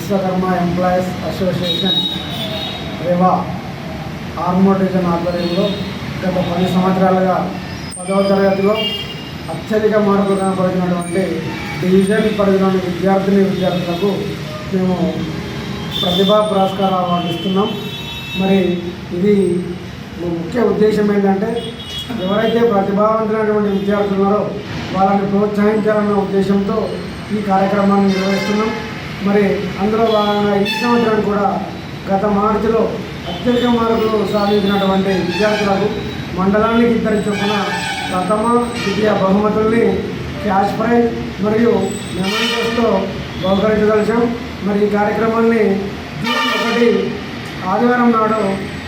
Vishwakarma employees association రేవా Armoor division ఆధ్వర్యంలో గత 10 సంవత్సరాలుగా 10వ తరగతిలో అత్యధిక మార్కులు కనబడినటువంటి డివిజన్ పరిధిలోని విద్యార్థులకు మేము ప్రతిభా పురస్కార అవార్డు ఇస్తున్నాం. మరి ఇది ముఖ్య ఉద్దేశం ఏంటంటే ఎవరైతే ప్రతిభావంతులైనటువంటి విద్యార్థులు ఉన్నారో వాళ్ళని ప్రోత్సహించాలన్న ఉద్దేశంతో ఈ కార్యక్రమాన్ని నిర్వహిస్తున్నాం. మరి అందులో భాగంగా ఈ సంవత్సరం కూడా గత మార్చిలో అత్యధిక మార్కులు సాధించినటువంటి విద్యార్థులకు మండలానికి 2 చొప్పున ప్రథమ ద్వితీయ బహుమతుల్ని క్యాష్ ప్రైజ్ మరియు మెమెంటోస్తో బహుకరించదలిచాం. మరి ఈ కార్యక్రమాన్ని జూన్ 1 ఆదివారం నాడు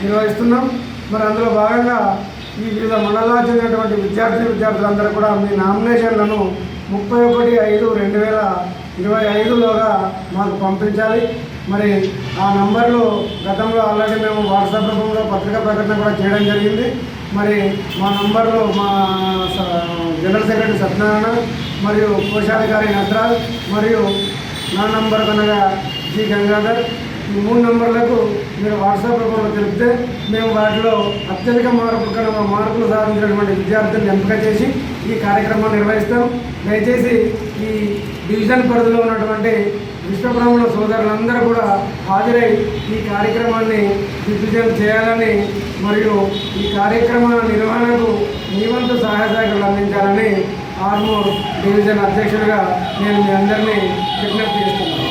నిర్వహిస్తున్నాం. మరి అందులో భాగంగా ఈ వివిధ మండలాలకు చెందినటువంటి విద్యార్థులందరూ కూడా మీ నామినేషన్లను 31/5/2025లోగా మాకు పంపించాలి. మరి ఆ నంబర్లు గతంలో ఆల్రెడీ మేము వాట్సాప్ రూపంలో పత్రికా ప్రకటన కూడా చేయడం జరిగింది. మరి మా నంబర్లు మా జనరల్ సెక్రటరీ సత్యనారాయణ మరియు కోశాధికారి నటరాజ్ మరియు నా నంబర్ కనుక జి గంగాధర్, ఈ 3 నంబర్లకు మీరు వాట్సాప్ రూపంలో తెలిపితే మేము వాటిలో అత్యధిక మార్కులు సాధించినటువంటి విద్యార్థులను ఎంపిక చేసి ఈ కార్యక్రమాన్ని నిర్వహిస్తాం. దయచేసి ఈ డివిజన్ పరిధిలో ఉన్నటువంటి విశ్వబ్రాహ్మణ సోదరులందరూ కూడా హాజరై ఈ కార్యక్రమాన్ని దిగ్విజయం చేయాలని మరియు ఈ కార్యక్రమ నిర్వహణకు మీ వంతు సహాయ సహకారాలు అందించాలని ఆర్మూర్ డివిజన్ అధ్యక్షుడిగా నేను మీ అందరినీ విజ్ఞప్తి చేస్తున్నాను.